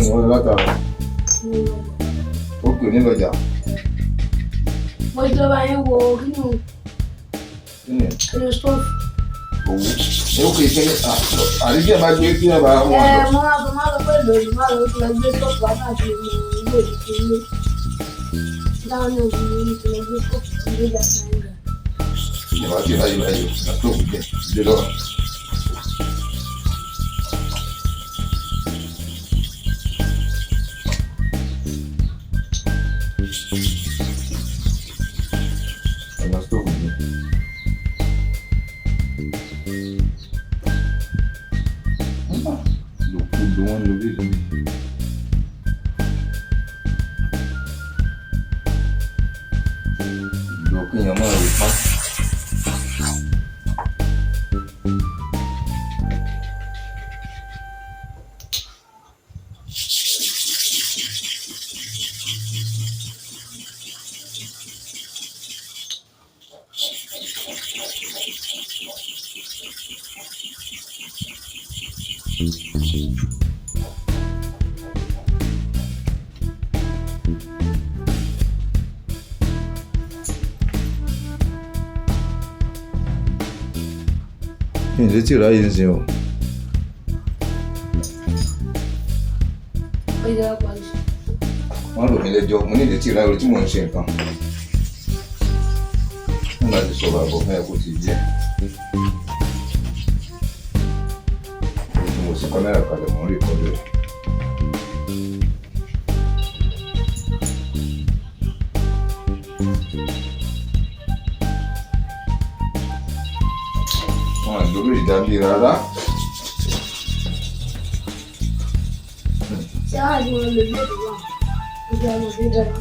wọ́n látara. Ó kò ní lọ́jà. Mo ti lọ bá yín wo kínú stove. Owó. Ní ó kì í kíni àdíjẹ́ máa gbé kí ẹ bá wọn lọ. Mo máa lọ pé lòdì máa lọ sí ẹgbẹ́ stove wá náà sí ilé ìdílé. Dáwọn ní òbí mi ti lọ gbé stove sí ilé ìjà sáyẹn. Ìwà tí láyé láyé ìgbà tó kù jẹ́ ìdílé lọ́wọ́. Ọ̀nà tó kù jẹ́. Lòkulò wọn lórí ìlú. Ìlú kéèyàn máa rí pa. Ní ìrètí ráyè ń sìn o. Wọ́n lò mí lẹ́jọ́, mo ní ìrètí ráyè tí mò ń ṣe nǹkan. Wọ́n láti sọ̀rọ̀ àbọ̀ fún ẹ kó ti jẹ́. Mo sì kámẹ́rà kalẹ̀ mọ́ rí ìkọ́jú rẹ̀. Wọ́n á lórí ìdábí rárá. Ṣé àìsàn lè lè dùn wá? Ìjà ọmọdé dára.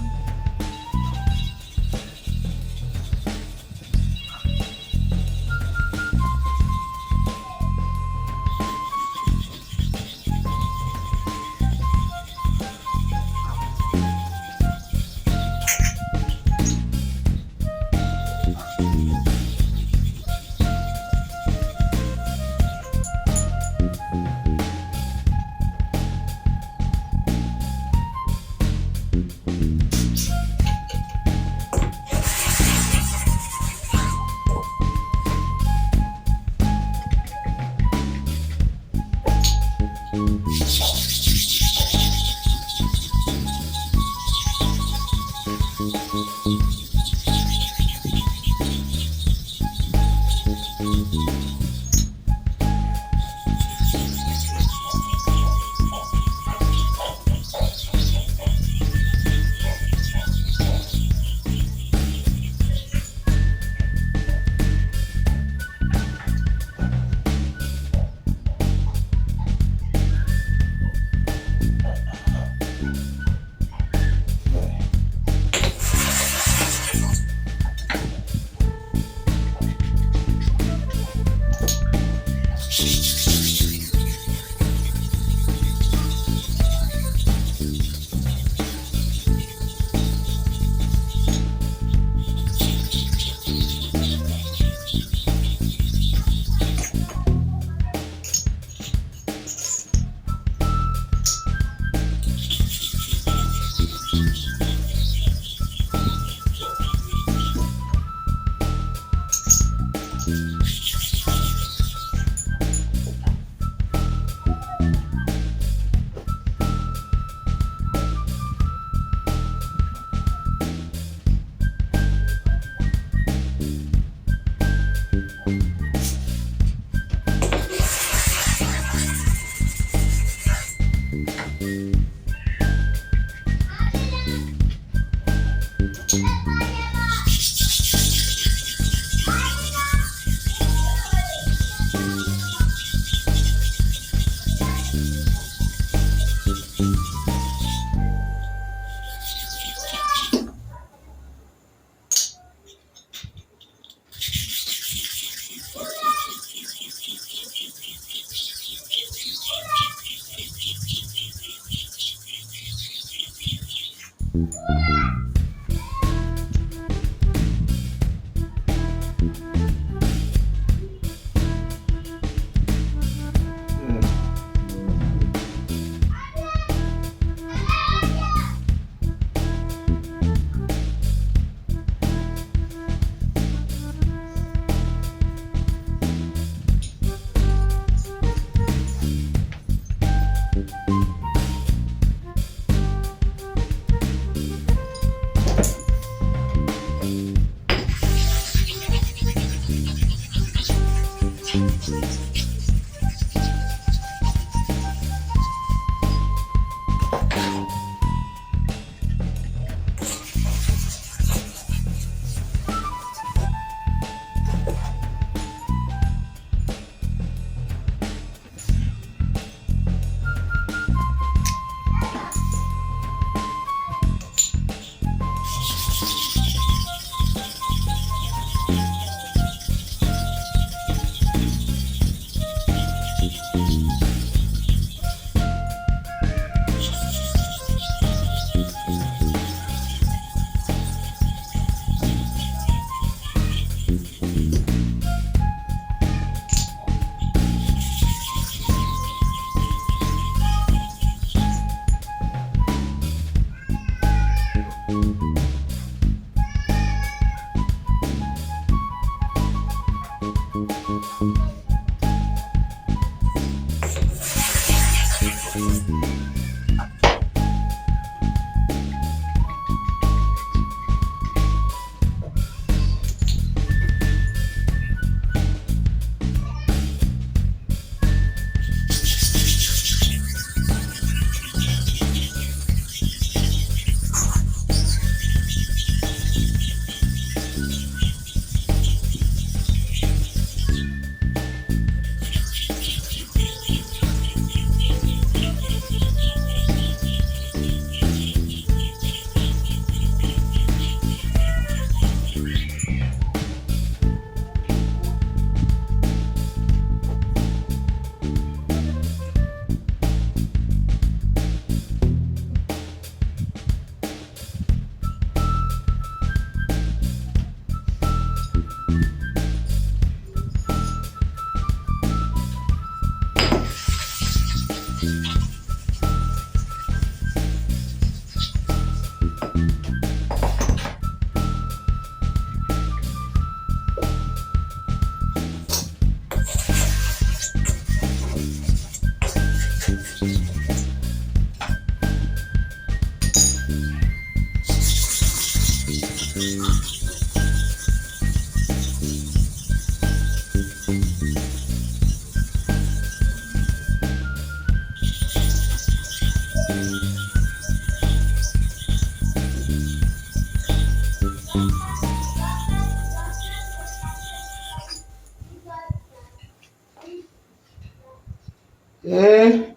Eh,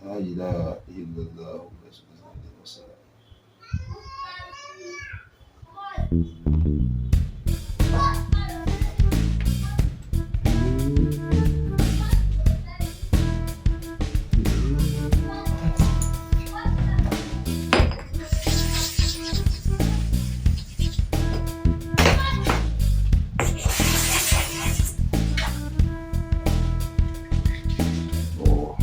la ilaha illallah. Oh.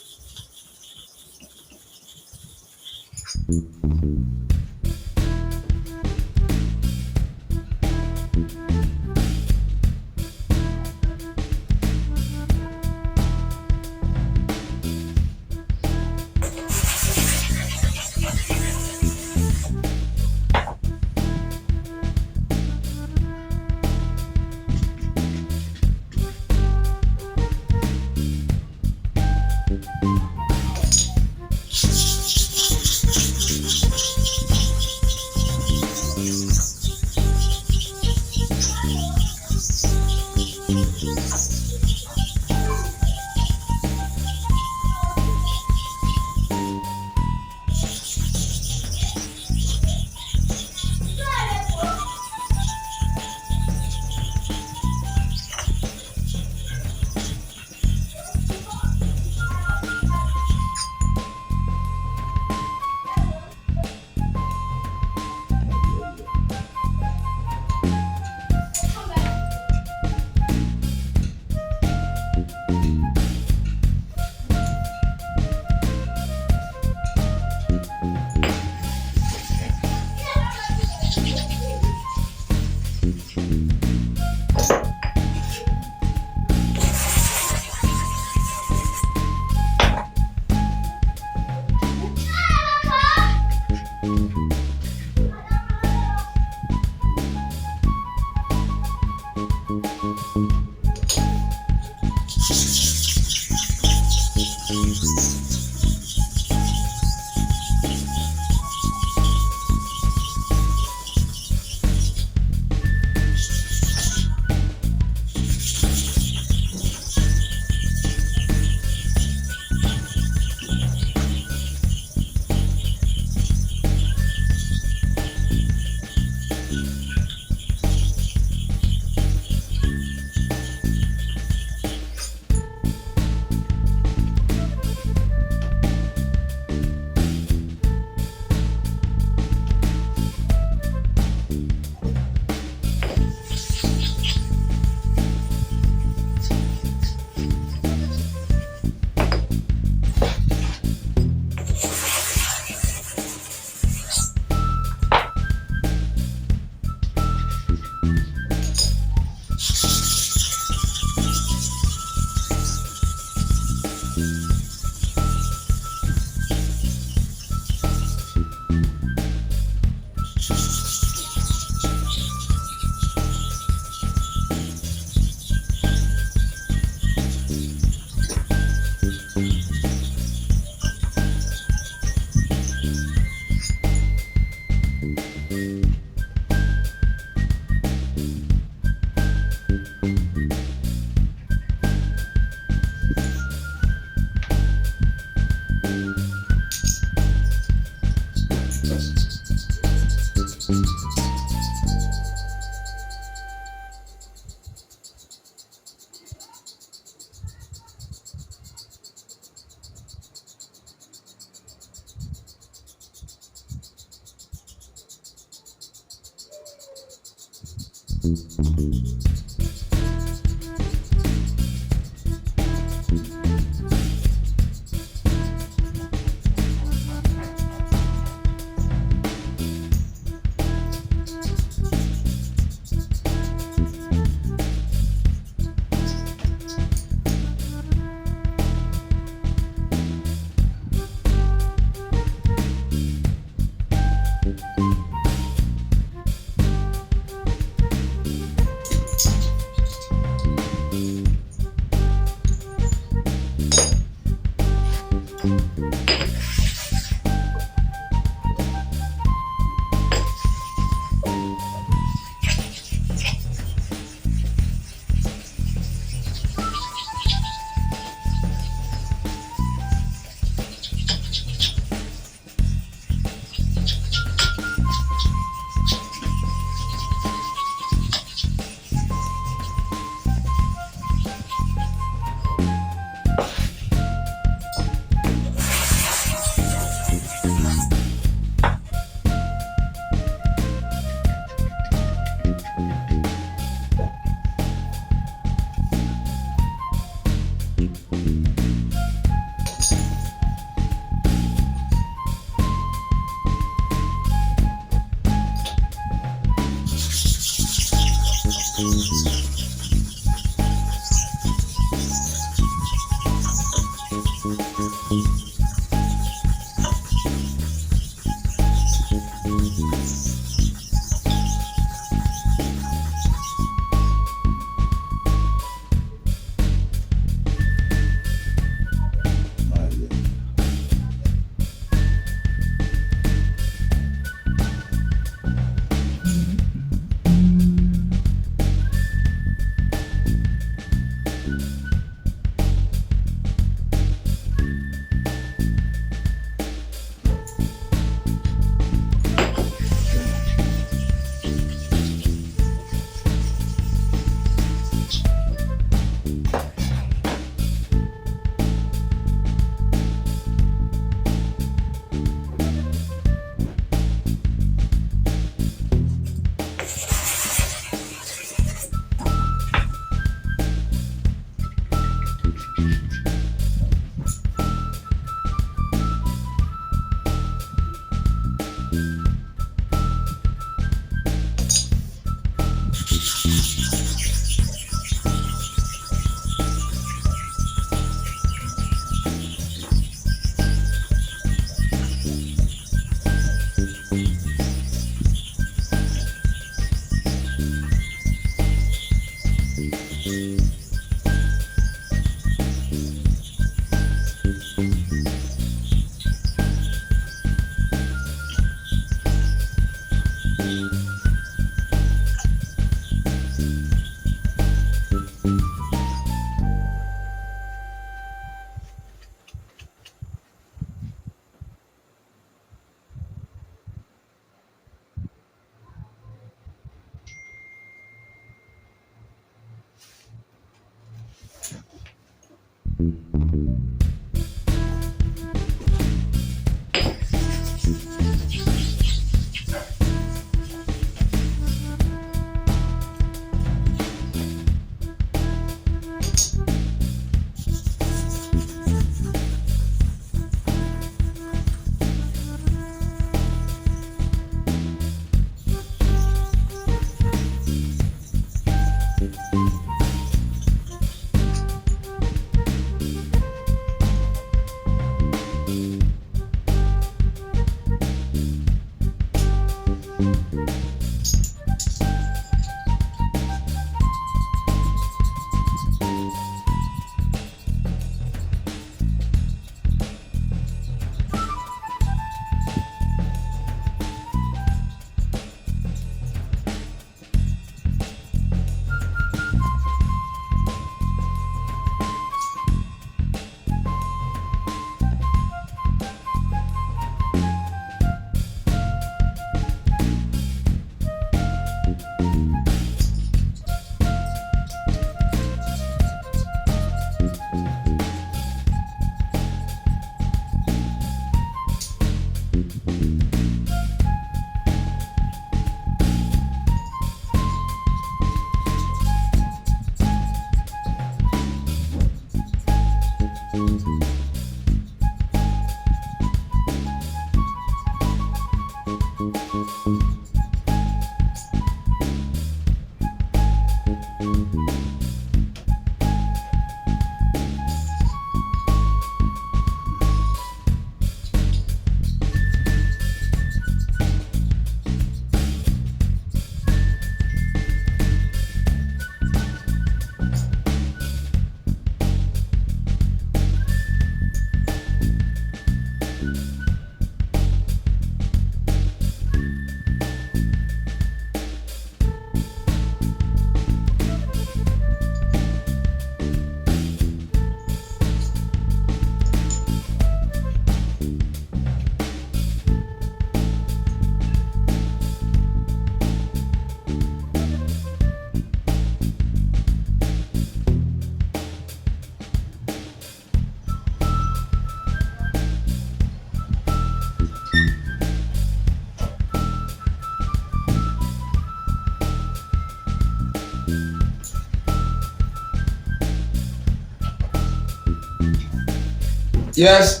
yes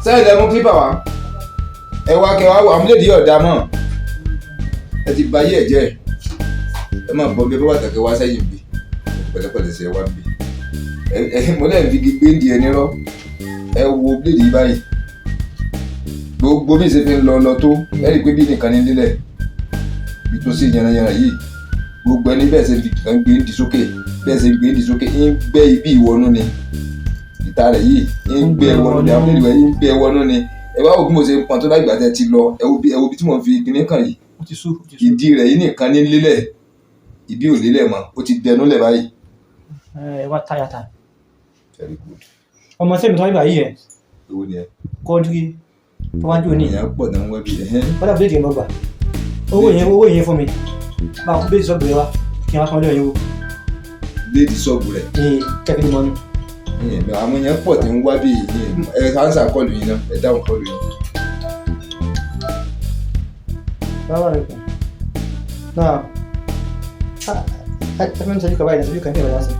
sẹ́yìn lẹ́mú clipper wá ẹ wá kẹ́ wá wọ àwọn lédi ọ̀dà mọ́ ẹ ti bayé ẹ̀ jẹ́ ẹ máa bọ́ bí ẹ bá wà tẹ̀kẹ́ wá sẹ́yìn bí pẹ̀lẹ́pẹ̀lẹ́ sí ẹ wá bí ẹ mọ́lẹ̀ ń fi gbé ń di ẹni rọ ẹ wo lédi báyìí gbogbo bí ìṣe fi ń lọ tó ẹ rí i pé bí nìkan ní nílẹ̀ bí tó sì yanayana yìí gbogbo ẹni bẹ́ẹ̀ ṣe ń gbé ń di sókè bẹ́ẹ̀ ṣe ń gbé ń di sókè ń gbẹ́ ibi ìwọ́nú ni ìta rẹ̀ yìí ń gbé ẹwọ́nú ni àwọn ènìyàn yìí ń gbé ẹwọ́nú ni ẹ wá wò bí mo ṣe ń pọn tó lágbàá tẹ ti lọ ẹ wo bí tí mo fi kíní kàn yìí ìdí rẹ̀ yìí nìkan ní lélẹ̀ ìdí ò lélẹ̀ mọ́ ó ti dẹnu lẹ̀ báyìí. ẹ wá táyàtà very good. ọmọ sẹ́mi tó wáyé báyìí ẹ̀ owó ni ẹ. kọ́dúrí tó wá ń dúró ní ìyá pọ̀ náà wọ́n bí ẹ̀. bọ́dà bíléèdì ẹ̀ mọ́ gbà owó yẹn fún mi bá a kú bíléèdì sọ́ọ̀bù rẹ wá kí wọ́n á pọ́n lé ọ̀yẹ́wò. bíléèdì sọ́ọ̀bù rẹ̀. kẹ́kẹ́ ni mo ní. àwọn èèyàn pọ̀ tí ń wá bí ẹ kánsà kọlù yín náà ẹ dáhùn kọlù yín. báwa rẹ kù náà ẹ fẹ́ mi sọ yíkọ̀ báyìí lọ́sọ̀rọ̀ kàn kí ẹ bá yà sí.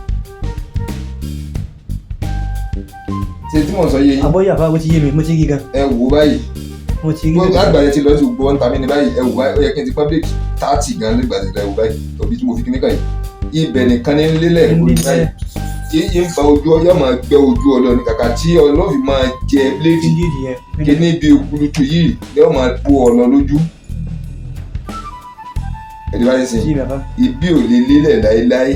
ṣe tí mo sọ yé yín. àbọ̀yé àfa mo ti yé mi mo ti rí gan. ẹ wò báyìí mo ti rí gbogbo àgbàyẹ ti lọ sí gbogbo wọn tàmí ní báyìí ẹ wò báyìí ó yẹ kí n ti public 30 gan nígbà tí ẹ wò báyìí òbí tí mo fi kíní kàn yìí ibẹ̀ nìkan ní lélẹ̀ orí báyìí yíyí ń ba ojú ọyọ́ máa gbẹ ojú ọlọ́ ní kàkà tí ọlọ́ọ̀fì máa jẹ bíléèdì kíní bí okulutu yìí ni wọ́n máa bó ọlọ́ lójú ẹ̀dí báyìí sìn ibi ò lè lélẹ̀ láéláé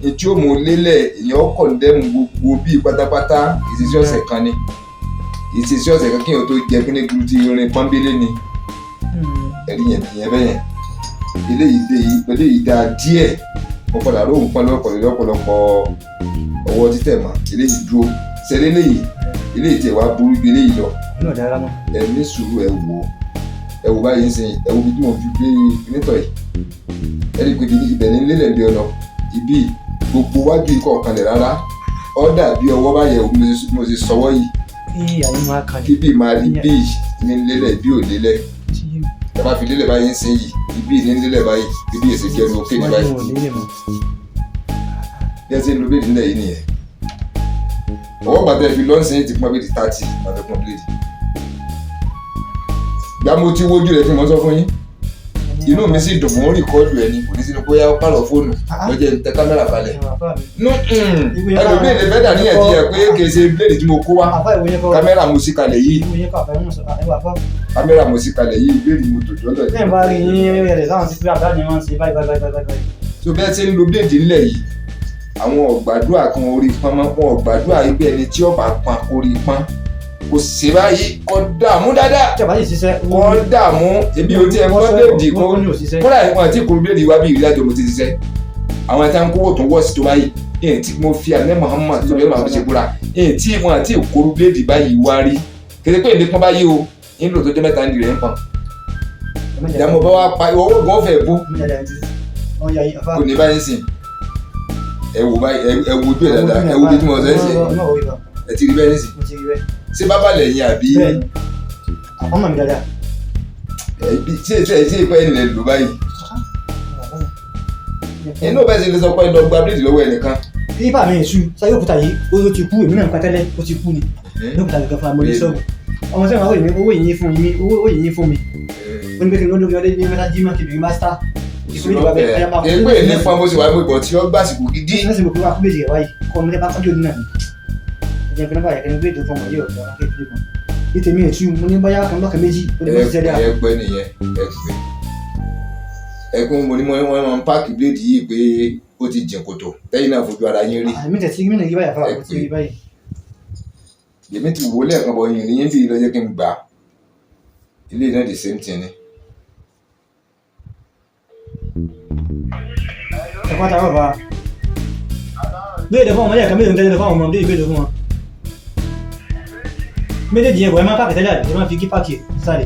etí ó mú lélẹ̀ èèyàn kọ̀ndẹ́mù gbogbo bíi pátápátá ìṣesí ọ̀sẹ̀ kan ni ìṣesí ọ̀sẹ̀ kan kéèyàn tó jẹ kíní kúrú tí irin pọ́nbélé ni ẹ̀rí yẹn nìyẹn bẹ́yẹn eléyìí dáa díẹ̀ mo padà lóhùn pọ́n lọ́pọ̀lọpọ̀ ọwọ́ títẹ̀ mọ́ eléyìí dúró sẹ́lẹ̀ eléyìí tiẹ̀ wá burú ju eléyìí lọ ẹ ní sùúrù ẹ wò báyìí ń sìn ẹ wò bí tí mo fi gbé nítọ̀ yìí ẹ rí i pé ibẹ̀ ní lélẹ̀ bí ọ̀nà ibi gbogbo wájú ikọ̀ kanlẹ̀ rárá ó dàbí ọwọ́ báyẹ̀ mo ṣe sọwọ́ yìí ibi máa rí bí ní lélẹ̀ bí ò lélẹ̀ ẹ bá fi lélẹ̀ báyìí ń sìn yìí ibi ní lélẹ̀ báyìí ibi èsì jẹ́ ní òkè ní báyìí bí ẹ ṣe ń lo bíléèdì nílẹ̀ yìí nìyẹn ọwọ́ gbàtẹ́ fi lọ́nsìn ti pọ́n bíléèdì 30 máa fẹ́ pọ́n bíléèdì gbà mo ti wojú rẹ̀ tí mo sọ fún yín inú mi sì dùn mọ́ rìkọ́dù ẹ̀ ni kò ní sínú bóyá pààrọ̀ fóònù lọ́jọ́ tẹ kámẹ́rà balẹ̀ ẹlòmíì lè fẹ́ dà níyẹn ti yẹ pé kì í ṣe bíléèdì tí mo kó wá kámẹ́rà mo sì kalẹ̀ yìí kámẹ́rà mo sì kalẹ̀ yìí bíléèdì mo tò jọ́lọ̀ yìí. bẹ́ẹ̀ bá rí yín rẹ̀ láwọn ti pé àbá ni wọ́n ń ṣe báyìí. tó bẹ́ẹ̀ ṣe ń lo bíléèdì ńlẹ̀ yìí àwọn ọ̀gbàdúrà kan orí pọ́n mọ́ wọn ọ̀gbàdúrà yìí bí ẹni tí ọba pọn orí pọ́n kò sí báyìí kò dààmú dáadáa kò dààmú ebi o ti ẹ kọ́ bíléèdì kó kódà wọn àti kúrú bíléèdì wá bí ìrìnàjò mo ti ṣiṣẹ́ àwọn ẹ̀ta ń kówó tó wọ́ sí tó báyìí èyí tí mo fi àlẹ́ Muhammad tó lẹ́nu àwọn ìṣègùrà èyí tí wọn àti kúrú bíléèdì báyìí wá rí kété pé ìlépọ́n báyìí o nílò tó dé mẹ́ta ń di rẹ̀ ń pọn ìdààmú bá wá pa owó gan fẹ́ bó kò ní báyìí sìn ẹ wò báyìí ẹ wo ojú ẹ dáadáa ẹ wo bí tí mo sọ ẹ sìn ẹ ti rí bẹ́ẹ̀ nísìn ṣé bábà lẹ́yìn àbí ọmọ mi dáadáa ẹbí tí ìpẹ́ ẹni lè lò báyìí inú bẹ́ẹ̀ sì lè sọ pé lọ gba bíléèdì lọ́wọ́ ẹnìkan. pípa mi èṣù sáyé òkúta yìí ó ti kú èmi náà ń pa tẹ́lẹ̀ ó ti kú ni ní òkúta gẹ́gẹ́ fún amọ̀lẹ́ sọ́ọ̀bù ọmọ sẹ́wọ̀n owó yìnyín fún mi ó ní pé kí n lọ́dún ọdẹ ní mẹ́ta jí mọ́ kí bìrì mástá ẹgbẹ́ ìní fún ọmọ sí wàá mú ìbọn tí ó gbàsìkò gidi. ní sẹ́sìkò pé wà kú méjì rẹ̀ wáyé kọ́ ọmọdé bá tọ́jú nínú ẹ̀jẹ̀ fún nípa ìyàkẹ́ni gbé ìdókòwò yìí ọ̀dọ́ akéèké kan ní tèmi èṣù mo ní báyà kan lọ́kàn méjì ó ní bó ti ṣẹlẹ̀. ẹgbẹ́ nìyẹn ẹkún mo ní wọ́n máa ń páàkì bíléèdì yìí pé ó ti jìn kòtò lẹ́yìn náà fojú ara yín rí. àmì tẹ̀sí mí nìyí báyà fáwọn àkótí rí báyìí. èmi ti wò lẹ́ẹ̀kan bọ̀ yìnyín yín bí lọ́jọ́ kí n gbà ilé náà the same thing ni. ẹ̀kọ́ àtàwọn bàbá béèdè fún ọmọ yẹn kan béèdè ń tẹ́lẹ̀ fún ọmọ béèdè fún wọn méjèèjì yẹn bọ̀ ẹ máa pàkì tẹ́lẹ̀ ẹ máa fi kí pàkì sáré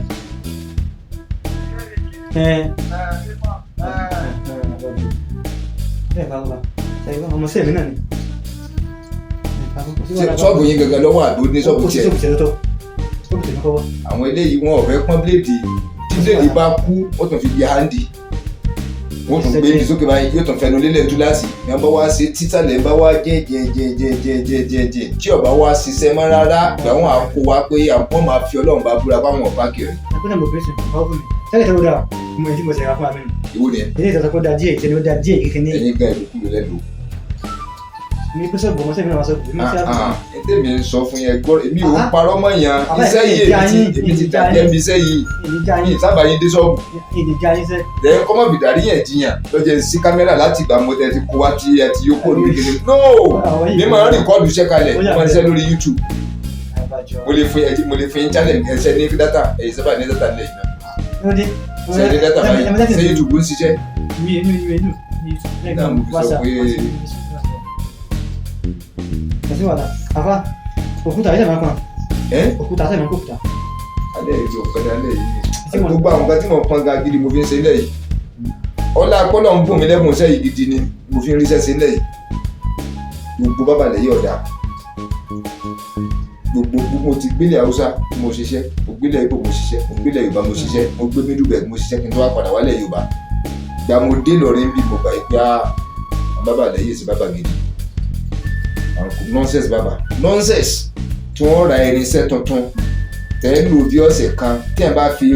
ọmọ sí ẹ̀mí náà ni ṣọ́ọ̀bù yín gangan lọ́wọ́ àdó ní ṣọ́ọ̀bù tiẹ̀ àwọn eléyìí wọn ò fẹ́ pọ́n bíléèdì tí bíléèdì bá kú ó tún fi di hándì wọ́n tún gbé ibi sókè báyìí yóò tún fẹnu lélẹ̀ túláàsì ní wọ́n bá wá ṣe títàlẹ̀ bá wá jẹ́ tí ọba wá ṣiṣẹ́ mọ́ rárá ìgbà wọn á kó wa pé àwọn máa fi Ọlọ́run bá búra báwọn ọ̀pá kiri. àkójọ mo bẹ̀rẹ̀ sọ̀rọ̀ fún mi tẹ́lẹ̀ tó dáa mo ti mo ṣe ra fún mi. ìwọ ni ẹ. ilé ìtọ́jú kó da díẹ̀ ìtẹ́ni ó da díẹ̀ kékeré ní. ẹ̀yin gan ìlú kúrò lẹ́nu. mi pèsè bọ̀ mọ́sẹ̀ mi náà wá sọ pé mi ṣe àbọ̀. ètè mi ń sọ fún yẹn gbọ́ èmi ò parọ́ mọ́ yẹn iṣẹ́ yìí èmi ti dàbí ẹ̀mí iṣẹ́ yìí mi sábà yín dé sọ́ọ̀bù. lẹ́yìn kọ́mọ̀ bìdárí yẹn jiyàn lọ́jọ́ sí kámẹ́rà láti ìgbà mo tẹ́ ti kó wá tí ẹ ti yókù ní kékeré. no mi máa ń rìkọ́ọ̀dù iṣẹ́ kalẹ̀ mo máa ń ṣiṣẹ́ lórí YouTube. mo lè fún yín channel ẹ̀ṣẹ̀ ní data ẹ̀yìn sábà ní data lẹ́yìn náà. ṣe ní data báyìí ṣe YouTube ń ṣiṣẹ́. Kasi wala. Apa? Òkúta yìí máa pọn. Òkúta sẹ́mi kò kúta. Alẹ́ yìí ò kọjá alẹ́ yìí. Gbogbo àwọn nǹkan tí mo pọn ga gidi mo fi ń ṣe ilé yìí. Ọlá akọ́lọ̀ ń bùn mí lẹ́bùn iṣẹ́ yìí gidi ni mo fi ń ríṣẹ́ ṣe ilé yìí. Gbogbo bábà lẹ́yìn ọ̀dà. Gbogbo mo ti gbélé Haúsá mo ṣiṣẹ́, mo gbélé Ìgbò mo ṣiṣẹ́, mo gbélé Yorùbá mo ṣiṣẹ́, mo gbé Mídùbẹ̀ mo ṣiṣẹ́ kí n tó wá padà wálẹ̀ Yorùbá. Ìgbà mo dé lọ́rin bí mo gbà yìí pé bábà lẹ́yìn sí bábà gidi. Nonsense baba nonsense tí wọ́n ra irinṣẹ́ tuntun tẹ́ lò bí ọ̀sẹ̀ kan tí ẹ̀ bá fi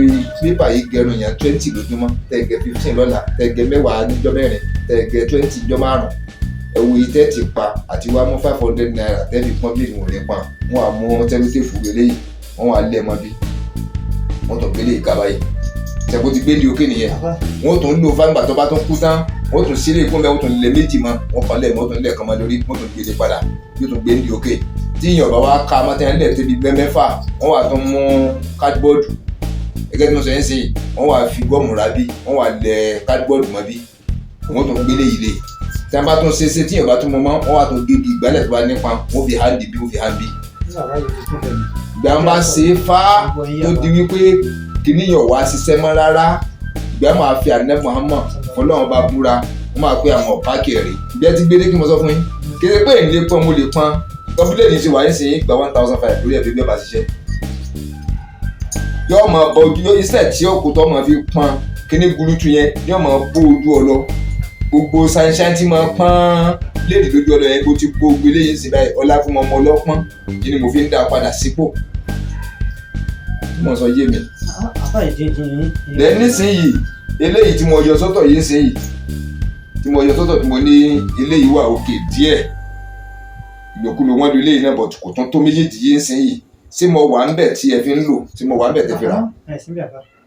pépà yìí gẹrun yàn 20 lójúmọ́ tẹ́ gẹ 15 lọ́la tẹ́ gẹ 10 níjọ́ mẹ́rin tẹ́ gẹ 20 níjọ́ márùn ẹ̀wò yìí tẹ́ ti pa àti wá mú 500 naira tẹ́ fi pọ́n bíi ìwọ̀n nípa wọn à mú tẹ́lótẹ́ fúru eléyìí wọn wà lé ẹ̀ mọ́ bí wọ́n tún gbélé ìka báyìí tẹ́kọ̀ ti gbé ní òkè nìyẹn wọ́n tún lò fáńgbà tó bá tún kú tán wọ́n tún sílé ìkún bẹ́ẹ̀ wọ́n tún lè méjì mọ́ wọ́n kàn lẹ̀ wọ́n tún lẹ̀ kàn mọ́ lórí wọ́n tún gbélé padà yóò tún gbé ní òkè tí ìyàn bá wá ká mọ́tẹ́lẹ̀ tẹ́bi mẹ́fà wọ́n wà tún mú cardboard gẹ́gẹ́ bí wọ́n sọ yẹn sìn wọ́n wà fi gọ́ọ̀mù ra bí wọ́n wà lẹ̀ cardboard mọ́ bí wọ́n tún gbélé yìí lé tí wọ́n bá tún ṣe tí ìyàn bá tún mọ́ wọ́n wà tún gégi ìgbálẹ̀ tó bá nípa wọ́n fi hàn dì bí wọ́n fi hàn bí. ìgbà wọn bá ṣe é fá tó di wípé kìnìyàn wá ṣiṣẹ́ mọ́ rárá ìgbà máa fi ànẹ́ Muhammad Ọlọ́run bá búra wọ́n máa pé àwọn ọ̀pá kẹrì ìgbẹ́ ti gbé dé kí mo sọ fún yín kéde pé èyí lè pọ́n mo lè pọ́n kọ́pílẹ̀tì ti wà ní sìn gba 1,500 lórí ẹ̀fẹ́ bí ọba ṣiṣẹ́ yóò máa bọ ojú iṣẹ́ tí ó kò tó máa fi pọ́n kíní gurutu yẹn yóò máa bó ojú ọlọ gbogbo sunshine tí máa pọ́n léèdì lójú ọlọ yẹn kó ti bó gbélé yìí sí báyìí ọlá fún ọmọ ọlọ́pọ́n kí ni mo fi ń dá padà sípò tí mo sọ yé mi. lẹ́yìn nísìnyí eléyìí tí mo yọ sọ́tọ̀ yìí nísìnyí tí mo yọ sọ́tọ̀ tí mo ní eléyìí wà òkè díẹ̀ ìlòkulò wọn lu eléyìí náà bọ̀ kò tún tó méjèèjì yìí nísìnyí ṣé mo wà ń bẹ̀ tí ẹ fi ń lò tí mo wà ń bẹ̀ tẹ́ fi rà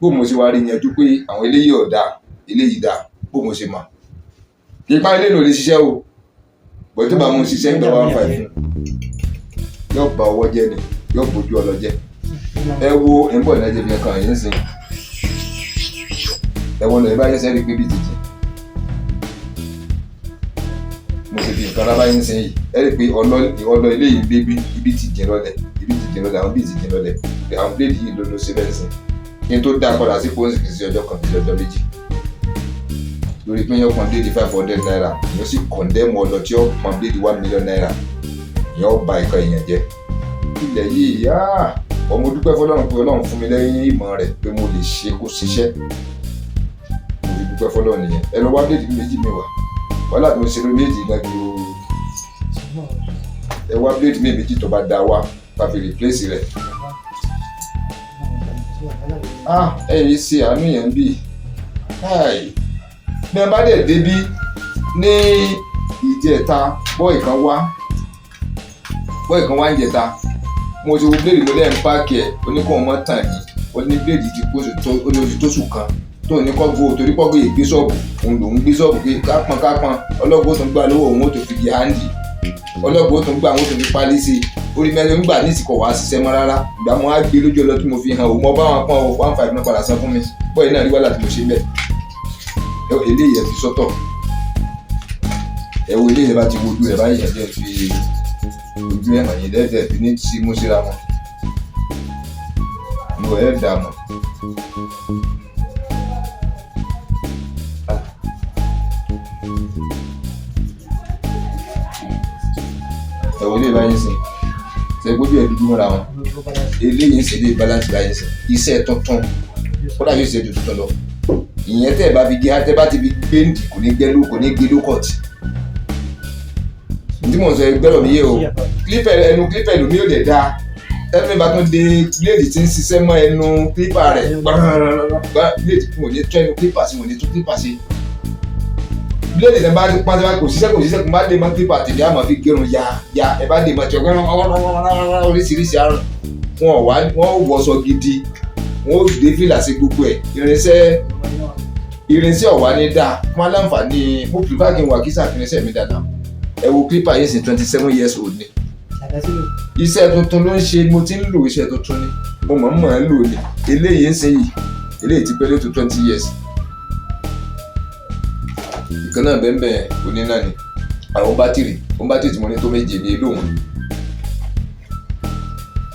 bó mo ṣe wá rí yanjú pé àwọn eléyìí ọ̀dà eléyìí dà bó mo ṣe mọ̀ ipa ilé ló lè ṣiṣẹ́ o bọ̀ tó bá mo ṣiṣẹ́ ń gbà 1,500 fún yóò bá ọwọ́ jẹ́ ni yóò bójú ọlọ jẹ́ ẹ wo ẹ̀ńbọ̀ ìdájẹ́ fi ẹ̀kan yìí nísìnyí ẹ̀wọ̀n lọ ìbáyé sẹ́rí pé bí títì mo sì fi nǹkan rábá yín sẹ́yìn ẹ rí i pé ọlọ ilé yìí gbé ibi ti jìn lọ́lẹ̀ àwọn bíi ti jìn lọ́lẹ̀ àwọn bíléèdì yìí ló ṣe bẹ́ẹ̀ sìn kí n tó dá padà sí pọ́ńsì kìí sí ọjọ́ kan sí ọjọ́ méjì lórí pé yóò pọn bíléèdì 500 naira yóò sì kọ̀ndẹ́mù ọlọ tí yóò pọn bíléèdì 1 million naira yóò ba ìkan èèyàn jẹ́ ilẹ̀ yìí yá ọmọ dúpẹ́ fọlọ́run pé Ọlọ́run fún mi lẹ́yìn ìmọ̀ rẹ̀ pé mo lè ṣe kó ṣiṣẹ́ dúpẹ́ fọlọ́ nìyẹn ẹ lọ wá bíléèdì méjì mẹ́wàá wọ́n láti mo ṣe ló méjì náà ju ẹ wá bíléèdì méjì tó bá dá wá ká fi replace rẹ̀. ẹ yìí ṣe àánú yẹn bí bí wọ́n bá dẹ̀ débí ní ìjẹta bọ́ọ̀ kan wá ń jẹta mo ti wo bíléèdì mo lẹ́yìn páàkì ẹ̀ oníkóhùn mọ́ tàn yìí ó ní bíléèdì ti kó oṣù tó sùn kan tó ní kọ́gbó torí kọ́gbó yìí gbé sọ́ọ̀bù òun lòún gbé sọ́ọ̀bù pé kápọn ọlọ́gbó tó ń gbà lówó òun ó tó fi di hándì ọlọ́gbó tó ń gbà òun ó tó fi pálí sí i orí mẹ́rin ń gbà ní ìsìnkọ̀ wá ṣiṣẹ́ mọ́ rárá ìgbà mo á gbé lójú ọlọ́ tí mo fi hàn òun mọ́ bá wọn pọ́n 1,500 náà padà san fún mi bọ́ọ̀ náà rí wàhálà tí mo ṣe bẹ́ẹ̀ eléyìí ẹ̀ fi sọ́tọ̀ ẹ̀ wo eléyìí bá ti wojú ẹ̀ báyìí ẹ̀ fi ojú ẹ̀ hàn yín lẹ́ẹ̀dẹ̀ fi ní sí mú síra wọn mo ẹ̀ dà mọ́. ẹ̀wọ̀n ilé ìbáyé sìn ṣe gbójú ẹ̀ dúdú mọ́ra wọn eléyìí ń ṣe ilé balance báyé sìn iṣẹ́ tuntun kódà yóò ṣe tuntun lọ ìyẹn tẹ́ ẹ bá fi gé tẹ́ bá ti fi gbé ǹdì kò ní gé lókọ̀tì. tí mò ń sọ ẹgbẹ́rọ̀ mi yé o ẹnu clipper lómi ò lè dáa ẹnu ìbá tún de blade tí ń ṣiṣẹ́ mọ́ ẹnu clipper rẹ̀ blade kò ní tún ẹnu clipper sí, kò ní tún clipper sí. blade tẹ́ bá ti pàṣẹ kò ṣiṣẹ́ kò bá dé mọ́ clipper tèmi àmọ́ fi gẹrun ya ẹ bá dé mọ́ tí oríṣiríṣi àrùn wọ́n wọṣọ gidi wọ́n dé fìlà sí gbogbo ẹ̀ irinṣẹ́ ọ̀wá ní dáa fún aláǹfààní mo prefer kí n wà kí sàfihàn mi dáadáa. ẹ wo clipper yìí sí 27 years old ni iṣẹ́ tuntun ló ń ṣe mo ti ń lò iṣẹ́ tuntun ni mo mọ̀ ń lò ní eléyìí ń ṣe yìí eléyìí ti pẹ́ lóto 20 years. ìkan náà bẹ́ẹ̀ òní náà ni àwọn bátìrì tí mo ní tó méje ní èlò wọn.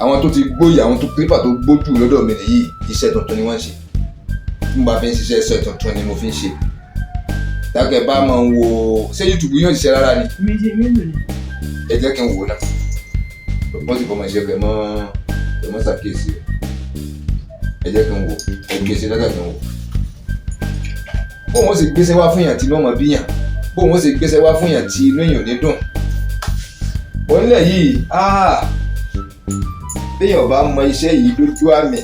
àwọn tó ti gbóyè àwọn tó clipper tó gbójú lọ́dọ̀ mi nìyí iṣẹ́ tuntun ni wọ́n ń ṣe tí mo bá fi ń ṣiṣẹ́ iṣẹ́ tuntun ni mo fi ń ṣe. dákẹ́ bá máa ń wo ṣé YouTube yóò ṣiṣẹ́ rárá ni ẹ jẹ́ kí n wò náà wọ́n ti fọmọ ìṣẹ́gun ẹ̀mọ́ ṣàkíyèsí ẹ jẹ́ kí n wò ẹ gbé ṣe dáadáa kí n wò. bóun ó sì gbéṣẹ́ wá fún yàn tí inú ọmọ bí yàn bóun ó sì gbéṣẹ́ wá fún yàn tí inú èèyàn ní dùn. onílẹ̀ yìí béèyàn bá mọ iṣẹ́ yìí lójú àmì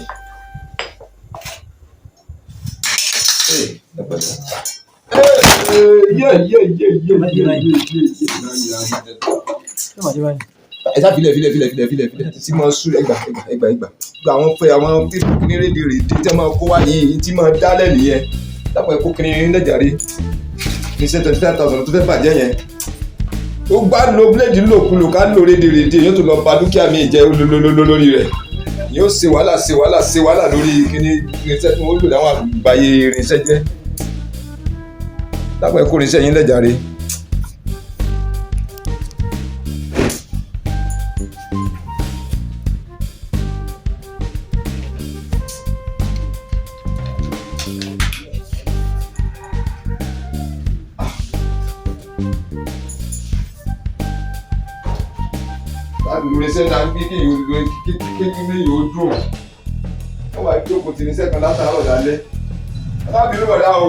ẹ sá filẹ̀ tí mo sùn ẹgbà gba àwọn fẹ́ àwọn fífi ní rédíò tí wọ́n máa kó wá yìí tí máa dálẹ̀ nìyẹn dápọ̀ ẹ̀kọ́ kiri ní lẹ́jàre ní ṣe 25,000 tó fẹ́ bàjẹ́ yẹn ó gbá lo bíléèdì lòkulò ká lò rédíò yóò tó lọ ba dúkìá mi jẹ́ lórí rẹ̀ yóò ṣe wàhálà lórí kíní irinṣẹ́ tí wọ́n lò láwọn àgbáyé irinṣẹ́ jẹ́ dápọ̀ ẹ̀kọ́ irinṣẹ́ yín lẹ́jàre. irinṣẹ́ náà ń bí kékeré yóò dùn wọ́n wá jókòó tí irinṣẹ́ kan látàárọ̀ dálẹ́ alábìrì bọ̀dá o.